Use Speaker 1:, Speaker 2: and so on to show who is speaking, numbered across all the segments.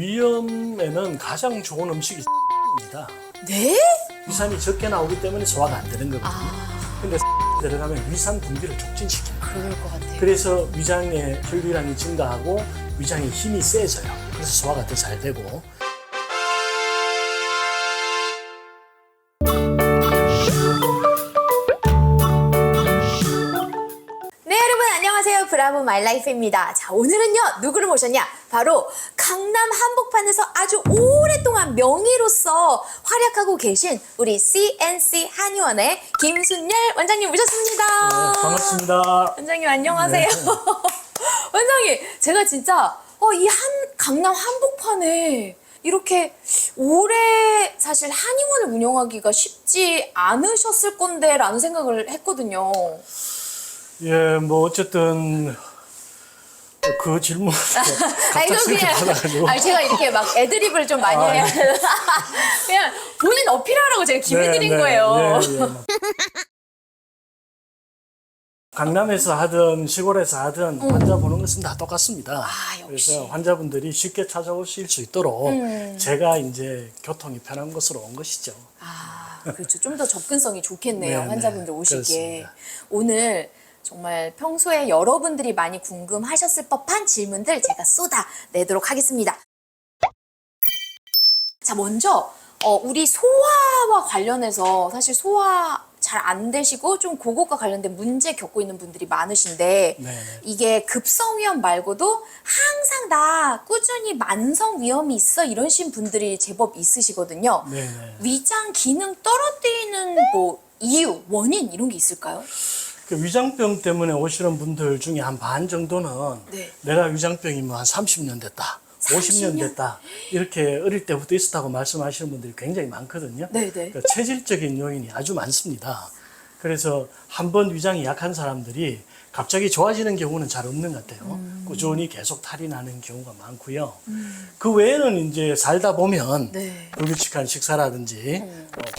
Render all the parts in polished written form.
Speaker 1: 위염에는 가장 좋은 음식이 입니다.
Speaker 2: 네?
Speaker 1: 위산이 적게 나오기 때문에 소화가 안 되는 거거든요.
Speaker 2: 아,
Speaker 1: 근데 들어가면 위산 분비를 촉진시켜요.
Speaker 2: 그럴 것 같아요.
Speaker 1: 그래서 위장의 혈류량이 증가하고 위장의 힘이 세져요. 그래서 소화가 더 잘 되고.
Speaker 2: 네, 여러분 안녕하세요. 브라보 마이라이프입니다. 자, 오늘은요 누구를 모셨냐? 바로 강남 한복판에서 아주 오랫동안 명의로서 활약하고 계신 우리 CNC 한의원의 김순열 원장님 모셨습니다.
Speaker 1: 네, 반갑습니다.
Speaker 2: 원장님 안녕하세요.
Speaker 1: 네.
Speaker 2: 원장님, 제가 진짜 이 강남 한복판에 이렇게 오래 사실 한의원을 운영하기가 쉽지 않으셨을 건데 라는 생각을 했거든요.
Speaker 1: 예, 뭐 어쨌든 그 질문 갑작스럽게 받아가지고.
Speaker 2: 제가 이렇게 막 애드립을 좀 많이 해야 그냥 본인 어필하라고 제가 기회 드린 거예요.
Speaker 1: 예, 예. 강남에서 하든 시골에서 하든 환자 보는 것은 다 똑같습니다.
Speaker 2: 역시.
Speaker 1: 그래서 환자분들이 쉽게 찾아오실 수 있도록 제가 이제 교통이 편한 곳으로 온 것이죠.
Speaker 2: 그렇죠. 좀 더 접근성이 좋겠네요.
Speaker 1: 네,
Speaker 2: 환자분들
Speaker 1: 네,
Speaker 2: 오시기에.
Speaker 1: 그렇습니다.
Speaker 2: 오늘 정말 평소에 여러분들이 많이 궁금하셨을 법한 질문들 제가 쏟아내도록 하겠습니다. 자, 먼저 우리 소화와 관련해서 사실 소화 잘 안 되시고 좀 그것과 관련된 문제 겪고 있는 분들이 많으신데
Speaker 1: 네네.
Speaker 2: 이게 급성위염 말고도 항상 다 꾸준히 만성위염이 있어 이러신 분들이 제법 있으시거든요.
Speaker 1: 네네.
Speaker 2: 위장 기능 떨어뜨리는 뭐 이유, 원인 이런 게 있을까요?
Speaker 1: 그 위장병 때문에 오시는 분들 중에 한 반 정도는
Speaker 2: 네.
Speaker 1: 내가 위장병이 뭐 한 30년 됐다. 50년 됐다. 이렇게 어릴 때부터 있었다고 말씀하시는 분들이 굉장히 많거든요.
Speaker 2: 네네.
Speaker 1: 그러니까 체질적인 요인이 아주 많습니다. 그래서 한 번 위장이 약한 사람들이 갑자기 좋아지는 경우는 잘 없는 것 같아요. 꾸준히 계속 탈이 나는 경우가 많고요. 그 외에는 이제 살다 보면
Speaker 2: 네.
Speaker 1: 불규칙한 식사라든지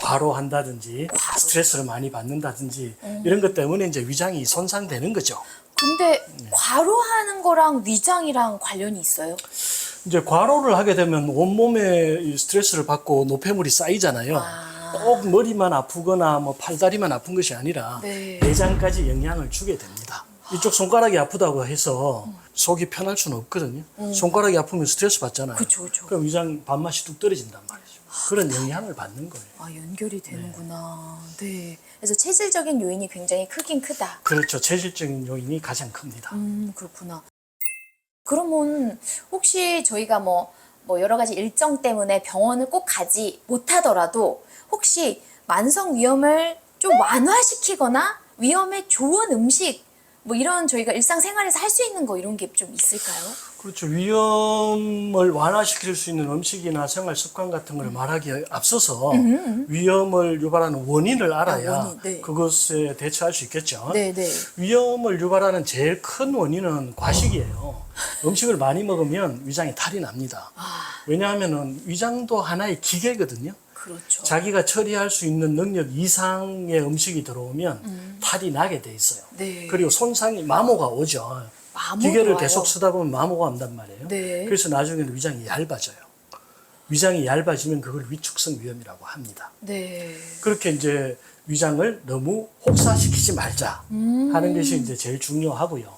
Speaker 1: 과로한다든지 스트레스를 많이 받는다든지 이런 것 때문에 이제 위장이 손상되는 거죠.
Speaker 2: 근데 과로하는 거랑 위장이랑 관련이 있어요?
Speaker 1: 이제 과로를 하게 되면 온몸에 이 스트레스를 받고 노폐물이 쌓이잖아요. 꼭 머리만 아프거나 뭐 팔다리만 아픈 것이 아니라
Speaker 2: 네.
Speaker 1: 내장까지 영향을 주게 됩니다. 이쪽 손가락이 아프다고 해서 속이 편할 수는 없거든요. 손가락이 아프면 스트레스 받잖아요.
Speaker 2: 그쵸, 그쵸.
Speaker 1: 그럼 위장 밥맛이 뚝 떨어진단 말이죠. 그런 영향을 받는 거예요.
Speaker 2: 연결이 되는구나. 네. 그래서 체질적인 요인이 굉장히 크긴 크다.
Speaker 1: 그렇죠. 체질적인 요인이 가장 큽니다.
Speaker 2: 그렇구나. 그러면 혹시 저희가 뭐 여러 가지 일정 때문에 병원을 꼭 가지 못하더라도 혹시 만성 위염을 좀 완화시키거나 위염에 좋은 음식 뭐 이런 저희가 일상생활에서 할 수 있는 거 이런 게 좀 있을까요?
Speaker 1: 그렇죠. 위염을 완화시킬 수 있는 음식이나 생활 습관 같은 걸 말하기에 앞서서 위염을 유발하는 원인을 알아야
Speaker 2: 원인, 네.
Speaker 1: 그것에 대처할 수 있겠죠.
Speaker 2: 네네.
Speaker 1: 위염을 유발하는 제일 큰 원인은 과식이에요. 음식을 많이 먹으면 위장에 탈이 납니다. 왜냐하면 위장도 하나의 기계거든요.
Speaker 2: 그렇죠.
Speaker 1: 자기가 처리할 수 있는 능력 이상의 음식이 들어오면 탈이 나게 돼 있어요.
Speaker 2: 네.
Speaker 1: 그리고 손상이 마모가 오죠.
Speaker 2: 마모도
Speaker 1: 기계를
Speaker 2: 와요.
Speaker 1: 계속 쓰다 보면 마모가 온단 말이에요.
Speaker 2: 네.
Speaker 1: 그래서 나중에는 위장이 얇아져요. 위장이 얇아지면 그걸 위축성 위염이라고 합니다.
Speaker 2: 네.
Speaker 1: 그렇게 이제 위장을 너무 혹사시키지 말자 하는 것이 이제 제일 중요하고요.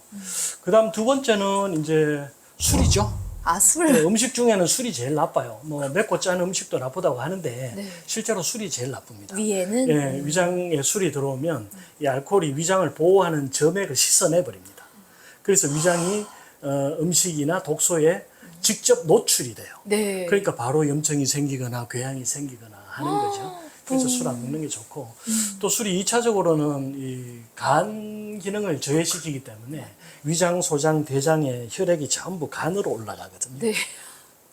Speaker 1: 그다음 두 번째는 이제 술이죠.
Speaker 2: 술.
Speaker 1: 네, 음식 중에는 술이 제일 나빠요. 뭐 맵고 짠 음식도 나쁘다고 하는데
Speaker 2: 네.
Speaker 1: 실제로 술이 제일 나쁩니다.
Speaker 2: 위에는
Speaker 1: 예, 위장에 술이 들어오면 이 알코올이 위장을 보호하는 점액을 씻어내 버립니다. 그래서 위장이 음식이나 독소에 직접 노출이 돼요.
Speaker 2: 네.
Speaker 1: 그러니까 바로 염증이 생기거나 궤양이 생기거나 하는 거죠. 그래서 술 안 먹는 게 좋고 또 술이 2차적으로는 이 간 기능을 저해시키기 때문에 위장, 소장, 대장의 혈액이 전부 간으로 올라가거든요.
Speaker 2: 네.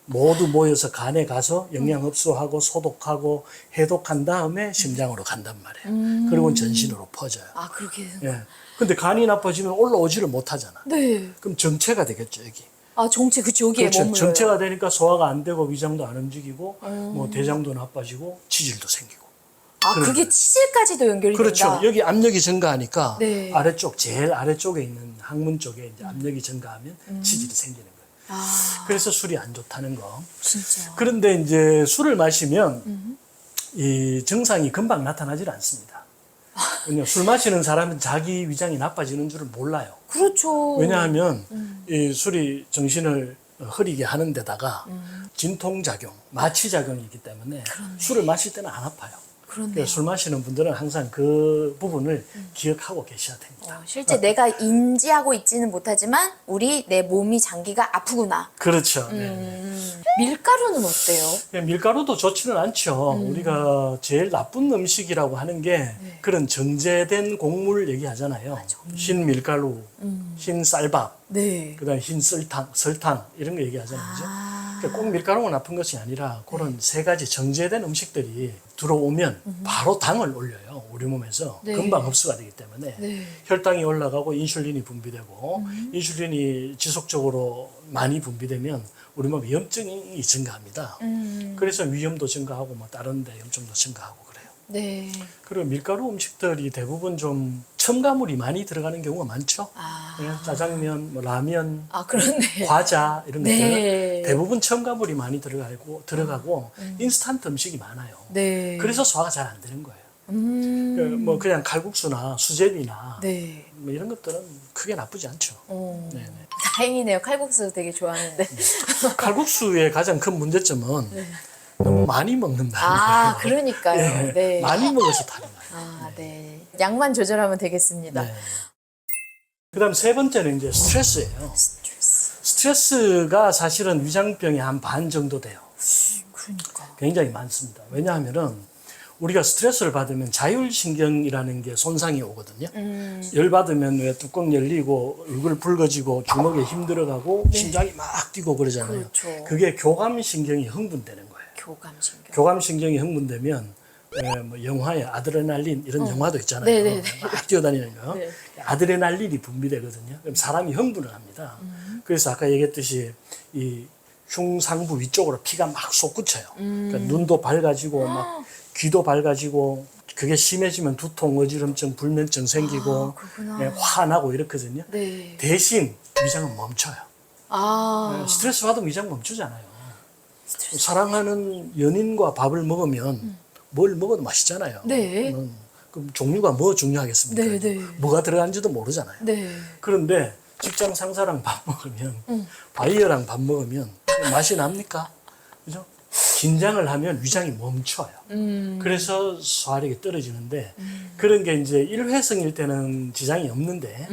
Speaker 1: 모두 모여서 간에 가서 영양 흡수하고 소독하고 해독한 다음에 심장으로 간단 말이에요. 그리고 전신으로 퍼져요.
Speaker 2: 그렇게.
Speaker 1: 예. 근데 간이 나빠지면 올라오지를 못하잖아.
Speaker 2: 네.
Speaker 1: 그럼 정체가 되겠죠, 여기.
Speaker 2: 정체 여기에
Speaker 1: 그렇죠.
Speaker 2: 머물러요.
Speaker 1: 정체가 되니까 소화가 안 되고 위장도 안 움직이고 뭐 대장도 나빠지고 치질도 생기고.
Speaker 2: 그게 치질까지도 연결이
Speaker 1: 그렇죠.
Speaker 2: 된다.
Speaker 1: 여기 압력이 증가하니까
Speaker 2: 네.
Speaker 1: 아래쪽 제일 아래쪽에 있는 항문 쪽에 이제 압력이 증가하면 치질이 생기는 거예요. 그래서 술이 안 좋다는 거.
Speaker 2: 진짜.
Speaker 1: 그런데 이제 술을 마시면 이 증상이 금방 나타나질 않습니다. 왜냐하면 술 마시는 사람은 자기 위장이 나빠지는 줄을 몰라요.
Speaker 2: 그렇죠.
Speaker 1: 왜냐하면 이 술이 정신을 흐리게 하는 데다가 진통작용, 마취작용이 있기 때문에 술을 마실 때는 안 아파요.
Speaker 2: 그렇네요.
Speaker 1: 그래서 술 마시는 분들은 항상 그 부분을 기억하고 계셔야 됩니다.
Speaker 2: 실제 내가 인지하고 있지는 못하지만 내 몸이 장기가 아프구나.
Speaker 1: 그렇죠. 네.
Speaker 2: 밀가루는 어때요?
Speaker 1: 네, 밀가루도 좋지는 않죠. 우리가 제일 나쁜 음식이라고 하는 게 그런 정제된 곡물 얘기하잖아요. 흰 밀가루, 흰 쌀밥,
Speaker 2: 네.
Speaker 1: 그다음에 흰 설탕 이런 거 얘기하잖아요. 그죠? 그러니까 꼭 밀가루가 나쁜 것이 아니라 그런 세 가지 정제된 음식들이 들어오면 바로 당을 올려요. 우리 몸에서
Speaker 2: 네.
Speaker 1: 금방 흡수가 되기 때문에
Speaker 2: 네.
Speaker 1: 혈당이 올라가고 인슐린이 분비되고 인슐린이 지속적으로 많이 분비되면 우리 몸에 염증이 증가합니다. 그래서 위염도 증가하고 뭐 다른 데 염증도 증가하고 그래요.
Speaker 2: 네.
Speaker 1: 그리고 밀가루 음식들이 대부분 좀 첨가물이 많이 들어가는 경우가 많죠. 네, 짜장면, 뭐 라면,
Speaker 2: 그렇네.
Speaker 1: 과자 이런 것들은
Speaker 2: 네.
Speaker 1: 대부분 첨가물이 많이 들어가고 인스턴트 음식이 많아요.
Speaker 2: 네.
Speaker 1: 그래서 소화가 잘 안 되는 거예요. 뭐 그냥 칼국수나 수제비나
Speaker 2: 네.
Speaker 1: 뭐 이런 것들은 크게 나쁘지 않죠. 네네.
Speaker 2: 다행이네요. 칼국수 되게 좋아하는데.
Speaker 1: 칼국수의 가장 큰 문제점은 너무 많이 먹는다는 거예요.
Speaker 2: 그러니까요.
Speaker 1: 예,
Speaker 2: 네.
Speaker 1: 많이 먹어서 탈이 나요.
Speaker 2: 네. 양만 조절하면 되겠습니다.
Speaker 1: 네. 그다음 세 번째는 이제 스트레스예요. 스트레스가 사실은 위장병의 한 반 정도 돼요.
Speaker 2: 그러니까.
Speaker 1: 굉장히 많습니다. 왜냐하면은 우리가 스트레스를 받으면 자율신경이라는 게 손상이 오거든요. 열 받으면 왜 뚜껑 열리고 얼굴 붉어지고 주먹에 힘 들어가고 심장이 막 뛰고 그러잖아요.
Speaker 2: 그렇죠.
Speaker 1: 그게 교감신경이 흥분되는 거예요.
Speaker 2: 교감신경.
Speaker 1: 교감신경이 흥분되면 뭐 영화에 아드레날린 이런 영화도 있잖아요.
Speaker 2: 네네네.
Speaker 1: 막 뛰어다니는 거.
Speaker 2: 네.
Speaker 1: 아드레날린이 분비되거든요. 그럼 사람이 흥분을 합니다. 그래서 아까 얘기했듯이 이 흉상부 위쪽으로 피가 막 솟구쳐요. 그러니까 눈도 밝아지고 막 귀도 밝아지고 그게 심해지면 두통, 어지럼증, 불면증 생기고 화나고 이렇거든요.
Speaker 2: 네.
Speaker 1: 대신 위장은 멈춰요. 스트레스 받으면 위장 멈추잖아요. 사랑하는 연인과 밥을 먹으면 뭘 먹어도 맛있잖아요.
Speaker 2: 네.
Speaker 1: 그럼 종류가 뭐 중요하겠습니까?
Speaker 2: 네, 네.
Speaker 1: 뭐가 들어간지도 모르잖아요.
Speaker 2: 네.
Speaker 1: 그런데 직장 상사랑 밥 먹으면 바이어랑 밥 먹으면 맛이 납니까? 그죠? 긴장을 하면 위장이 멈춰요. 그래서 소화력이 떨어지는데 그런 게 이제 일회성일 때는 지장이 없는데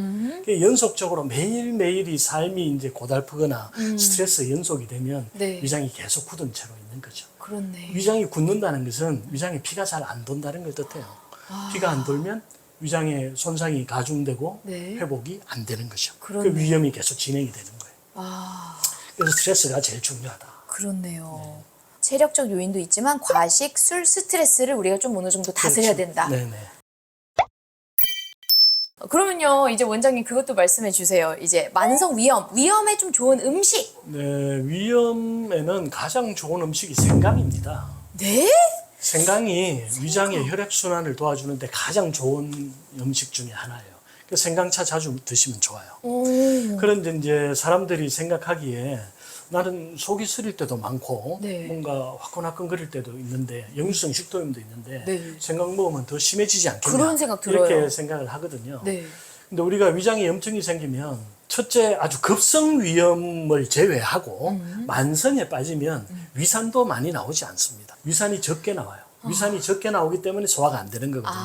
Speaker 1: 연속적으로 매일매일이 삶이 이제 고달프거나 스트레스 연속이 되면
Speaker 2: 네.
Speaker 1: 위장이 계속 굳은 채로 있는 거죠.
Speaker 2: 그렇네.
Speaker 1: 위장이 굳는다는 것은 위장에 피가 잘 안 돈다는 걸 뜻해요. 피가 안 돌면 위장의 손상이 가중되고
Speaker 2: 네.
Speaker 1: 회복이 안 되는 거죠.
Speaker 2: 그렇네요.
Speaker 1: 그 위험이 계속 진행이 되는 거예요. 그래서 스트레스가 제일 중요하다.
Speaker 2: 그렇네요. 체력적 요인도 있지만 과식, 술, 스트레스를 우리가 좀 어느 정도 다스려야
Speaker 1: 그렇죠.
Speaker 2: 된다.
Speaker 1: 네네.
Speaker 2: 그러면요, 이제 원장님 그것도 말씀해 주세요. 이제 만성 위염에 좀 좋은 음식.
Speaker 1: 네, 위염에는 가장 좋은 음식이 생강입니다.
Speaker 2: 네?
Speaker 1: 생강이 위장의 혈액순환을 도와주는데 가장 좋은 음식 중에 하나예요. 그래서 생강차 자주 드시면 좋아요. 그런데 이제 사람들이 생각하기에 나는 속이 쓰릴 때도 많고
Speaker 2: 네.
Speaker 1: 뭔가 화끈화끈거릴 때도 있는데 역류성 식도염도 있는데
Speaker 2: 네.
Speaker 1: 생강 먹으면 더 심해지지 않겠냐
Speaker 2: 그런 생각 들어요.
Speaker 1: 이렇게 생각을 하거든요.
Speaker 2: 네.
Speaker 1: 근데 우리가 위장에 염증이 생기면 첫째 아주 급성 위염을 제외하고 만성에 빠지면 위산도 많이 나오지 않습니다. 위산이 적게 나와요. 위산이 적게 나오기 때문에 소화가 안 되는 거거든요.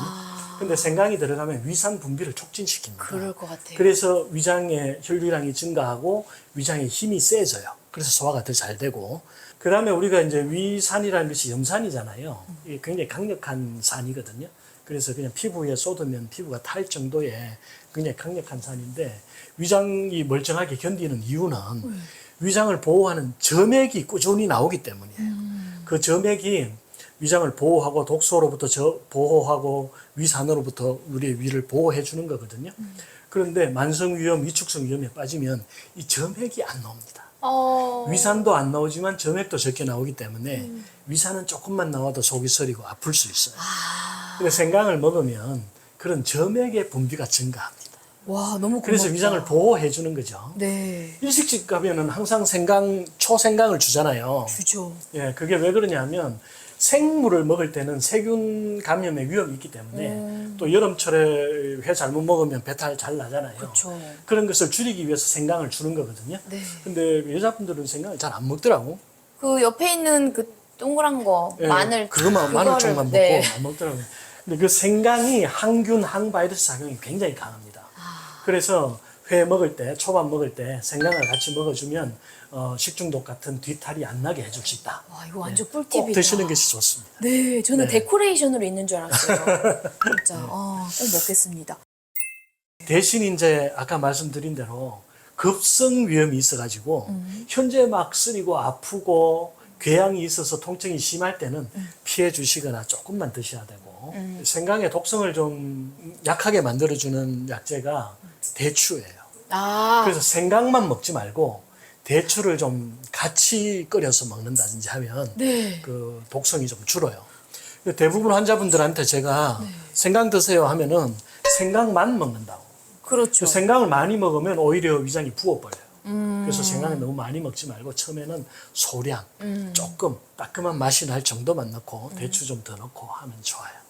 Speaker 1: 근데 생강이 들어가면 위산 분비를 촉진시킵니다.
Speaker 2: 그럴 것 같아요.
Speaker 1: 그래서 위장의 혈류량이 증가하고 위장의 힘이 세져요. 그래서 소화가 더 잘 되고 그 다음에 우리가 이제 위산이라는 것이 염산이잖아요. 이게 굉장히 강력한 산이거든요. 그래서 그냥 피부에 쏟으면 피부가 탈 정도의 굉장히 강력한 산인데 위장이 멀쩡하게 견디는 이유는 위장을 보호하는 점액이 꾸준히 나오기 때문이에요. 그 점액이 위장을 보호하고 독소로부터 보호하고 위산으로부터 우리의 위를 보호해 주는 거거든요. 그런데 만성 위염, 위축성 위염에 빠지면 이 점액이 안 나옵니다. 위산도 안 나오지만 점액도 적게 나오기 때문에 위산은 조금만 나와도 속이 쓰리고 아플 수 있어요. 근데 생강을 먹으면 그런 점액의 분비가 증가합니다.
Speaker 2: 와, 너무 고맙다.
Speaker 1: 그래서 위장을 보호해 주는 거죠.
Speaker 2: 네.
Speaker 1: 일식집 가면은 항상 초생강을 주잖아요.
Speaker 2: 주죠.
Speaker 1: 예, 그게 왜 그러냐면 생물을 먹을 때는 세균 감염의 위험이 있기 때문에 또 여름철에 회 잘못 먹으면 배탈 잘 나잖아요.
Speaker 2: 그렇죠.
Speaker 1: 그런 것을 줄이기 위해서 생강을 주는 거거든요.
Speaker 2: 네.
Speaker 1: 근데 여자분들은 생강을 잘 안 먹더라고.
Speaker 2: 그 옆에 있는 그 동그란 거
Speaker 1: 예,
Speaker 2: 마늘
Speaker 1: 마늘 쪽만 먹고
Speaker 2: 네.
Speaker 1: 안 먹더라고요. 근데 그 생강이 항균, 항바이러스 작용이 굉장히 강합니다. 그래서 회 먹을 때, 초밥 먹을 때 생강을 같이 먹어주면 식중독 같은 뒤탈이 안 나게 해줄 수 있다.
Speaker 2: 와, 이거 완전
Speaker 1: 꼭
Speaker 2: 꿀팁이다.
Speaker 1: 드시는 것이 좋습니다.
Speaker 2: 네, 저는
Speaker 1: 네.
Speaker 2: 데코레이션으로 있는 줄 알았어요. 진짜, 꼭 먹겠습니다.
Speaker 1: 대신 이제 아까 말씀드린 대로 급성 위염이 있어가지고 현재 막 쓰리고 아프고 궤양이 있어서 통증이 심할 때는 피해 주시거나 조금만 드셔야 되고 생강의 독성을 좀 약하게 만들어주는 약재가 대추예요.
Speaker 2: 아,
Speaker 1: 그래서 생강만 먹지 말고 대추를 좀 같이 끓여서 먹는다든지 하면
Speaker 2: 네.
Speaker 1: 그 독성이 좀 줄어요. 대부분 환자분들한테 제가 생강 드세요 하면은 생강만 먹는다고.
Speaker 2: 그렇죠.
Speaker 1: 생강을 많이 먹으면 오히려 위장이 부어버려요. 그래서 생강을 너무 많이 먹지 말고 처음에는 소량, 조금 따끔한 맛이 날 정도만 넣고 대추 좀 더 넣고 하면 좋아요.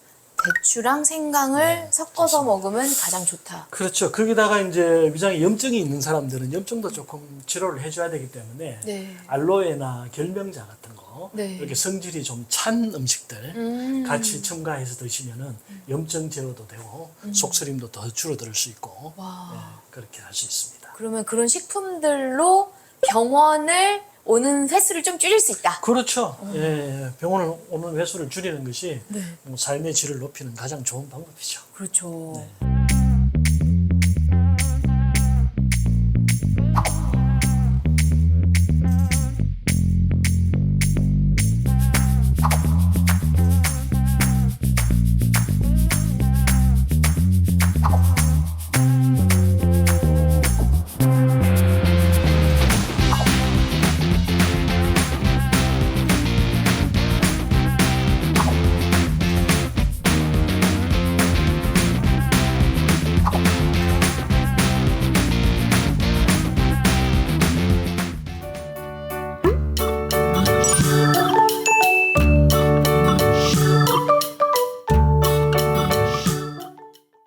Speaker 2: 대추랑 생강을 섞어서 먹으면 가장 좋다.
Speaker 1: 그렇죠. 거기다가 이제 위장에 염증이 있는 사람들은 염증도 조금 치료를 해줘야 되기 때문에
Speaker 2: 네.
Speaker 1: 알로에나 결명자 같은 거
Speaker 2: 네.
Speaker 1: 이렇게 성질이 좀 찬 음식들 같이 첨가해서 드시면은 염증 제어도 되고 속쓰림도 더 줄어들 수 있고
Speaker 2: 와.
Speaker 1: 예, 그렇게 할 수 있습니다.
Speaker 2: 그러면 그런 식품들로 병원을 오는 횟수를 좀 줄일 수 있다.
Speaker 1: 그렇죠. 예, 병원을 오는 횟수를 줄이는 것이
Speaker 2: 네.
Speaker 1: 삶의 질을 높이는 가장 좋은 방법이죠.
Speaker 2: 그렇죠.
Speaker 1: 네.